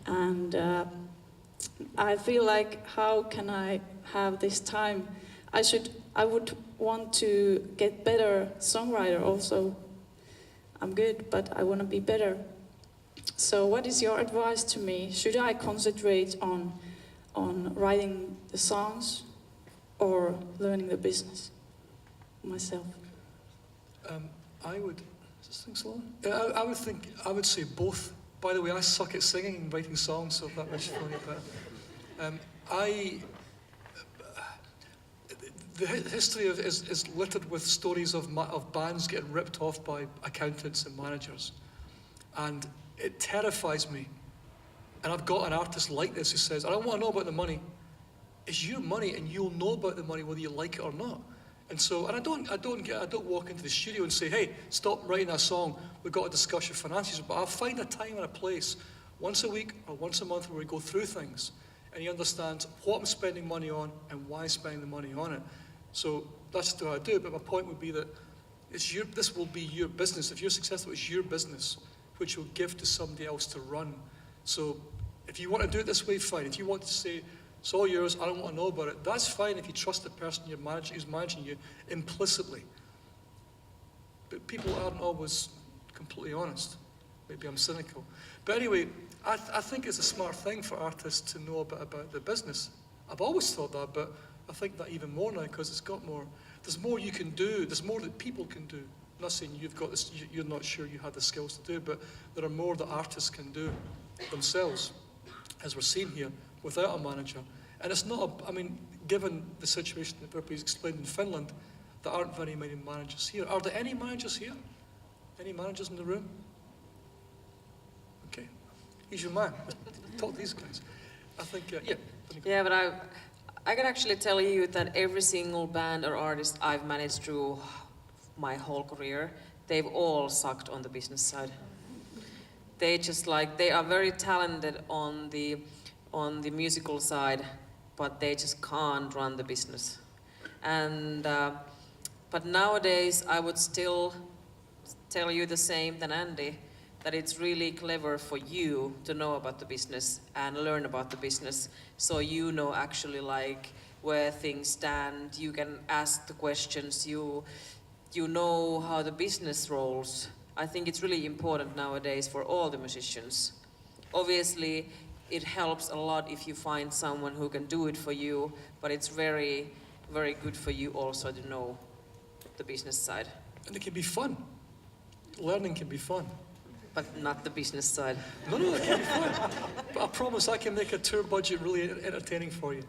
And I feel like, how can I have this time? I would want to get better songwriter also. I'm good, but I want to be better. So what is your advice to me? Should I concentrate on writing the songs or learning the business myself? I would. Is this thing slow? I would say both. By the way, I suck at singing and writing songs, so if that makes you feel any better. The history is littered with stories of bands getting ripped off by accountants and managers, and it terrifies me. And I've got an artist like this who says, "I don't want to know about the money. It's your money, and you'll know about the money whether you like it or not." And so, and I don't walk into the studio and say, "Hey, stop writing that song. We've got to discuss your finances." But I'll find a time and a place, once a week or once a month, where we go through things, and he understands what I'm spending money on and why I'm spending the money on it. So that's what I do. But my point would be that this will be your business. If you're successful, it's your business, which you'll give to somebody else to run. So if you want to do it this way, fine. If you want to say, "It's all yours, I don't want to know about it," that's fine if you trust the person who's managing you implicitly. But people aren't always completely honest. Maybe I'm cynical. But anyway, I think it's a smart thing for artists to know a bit about the business. I've always thought that, but I think that even more now, because there's more you can do, there's more that people can do. I'm not saying you've got this, you're not sure you have the skills to do it, but there are more that artists can do themselves, as we're seeing here, without a manager. And it's not, given the situation that Virpi's explained in Finland, there aren't very many managers here. Are there any managers here? Any managers in the room? Okay, he's your man. Talk to these guys. I think, yeah. Yeah, but I can actually tell you that every single band or artist I've managed through my whole career, they've all sucked on the business side. They are very talented on the musical side, but they just can't run the business. And but nowadays I would still tell you the same than Andy, that it's really clever for you to know about the business and learn about the business, so you know actually like where things stand. You can ask the questions. You know how the business rolls. I think it's really important nowadays for all the musicians. Obviously, it helps a lot if you find someone who can do it for you, but it's very, very good for you also to know the business side. And it can be fun. Learning can be fun. But not the business side. No, it can be fun. But I promise I can make a tour budget really entertaining for you.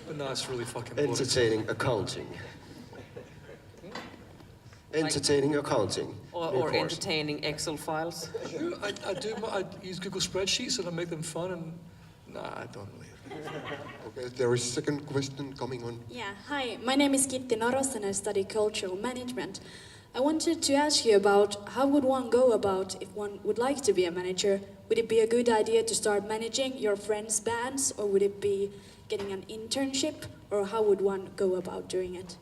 But no, it's really fucking boring. Entertaining accounting. Entertaining accounting. Or entertaining Excel files. I use Google spreadsheets and I make them fun, and I don't really. Okay, there is a second question coming on. Yeah, hi, my name is Kitti Noros and I study cultural management. I wanted to ask you about how would one go about if one would like to be a manager? Would it be a good idea to start managing your friends' bands, or would it be getting an internship, or how would one go about doing it?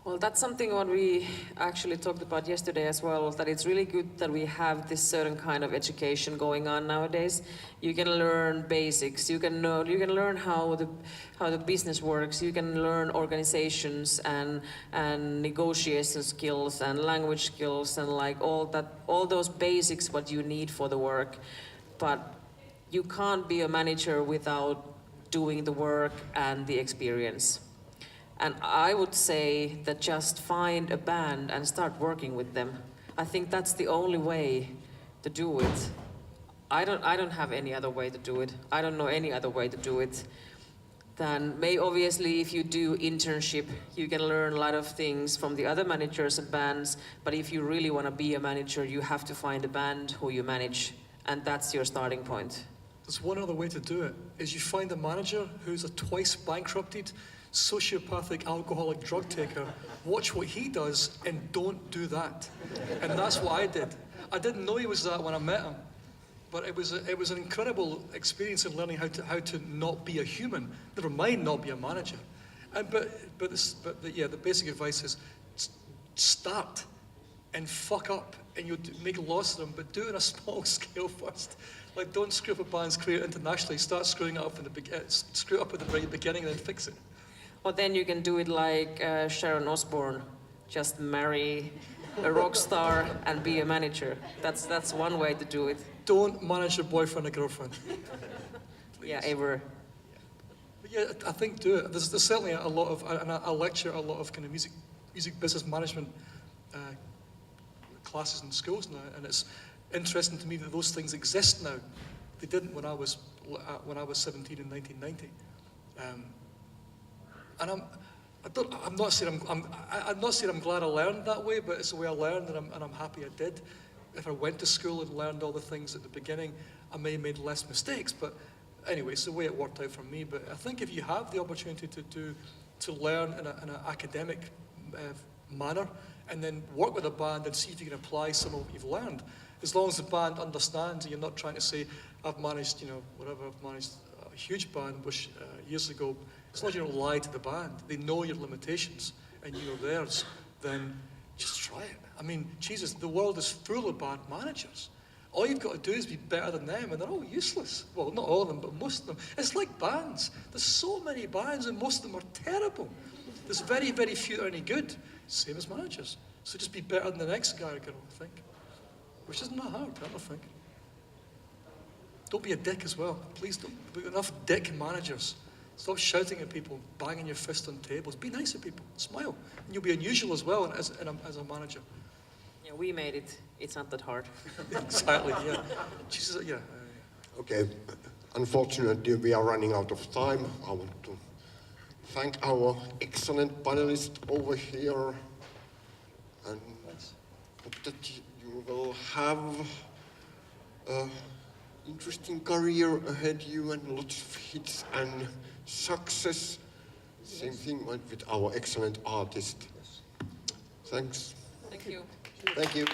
Well, that's something what we actually talked about yesterday as well, that it's really good that we have this certain kind of education going on nowadays. You can learn basics, you can learn how the business works, you can learn organizations and negotiation skills and language skills and like all those basics what you need for the work. But you can't be a manager without doing the work and the experience. And I would say that just find a band and start working with them. I think that's the only way to do it. I don't have any other way to do it. I don't know any other way to do it. Then obviously if you do internship, you can learn a lot of things from the other managers and bands, but if you really want to be a manager, you have to find a band who you manage, and that's your starting point. There's one other way to do it, is you find a manager who's a twice bankrupted sociopathic alcoholic drug taker, watch what he does and don't do that. And that's what I did. I didn't know he was that when I met him. But it was an incredible experience in learning how to not be a human. Never mind not be a manager. And the basic advice is start and fuck up, and you'll make lots of them, but do it on a small scale first. Like, don't screw up a band's career internationally. Start screwing it up screw it up at the very beginning, and then fix it. Or then you can do it like Sharon Osbourne, just marry a rock star and be a manager. That's one way to do it. Don't manage your boyfriend or girlfriend. Yeah, ever. But yeah, I think do it. There's certainly a lot of, and I lecture a lot of kind of music business management classes in schools now, and it's interesting to me that those things exist now. They didn't when I was 17 in 1990. And I'm not saying I'm glad I learned that way, but it's the way I learned, and I'm happy I did. If I went to school and learned all the things at the beginning, I may have made less mistakes. But anyway, it's the way it worked out for me. But I think if you have the opportunity to learn in an academic manner, and then work with a band and see if you can apply some of what you've learned, as long as the band understands, and you're not trying to say, I've managed, I've managed a huge band which years ago. As long as you don't lie to the band, they know your limitations and you know theirs, then just try it. I mean, Jesus, the world is full of bad managers. All you've got to do is be better than them, and they're all useless. Well, not all of them, but most of them. It's like bands. There's so many bands, and most of them are terrible. There's very, very few that are any good. Same as managers. So just be better than the next guy or girl, I think. Which isn't that hard, I don't think. Don't be a dick as well. Please don't. We've got enough dick managers. Stop shouting at people, banging your fist on tables. Be nice to people. Smile. And you'll be unusual as well as a manager. Yeah, we made it. It's not that hard. Exactly, yeah. Jesus, yeah. Okay, unfortunately we are running out of time. I want to thank our excellent panelists over here, and hope that you will have an interesting career ahead you, and lots of hits and success. Same thing went with our excellent artist. Thanks. Thank you. Thank you.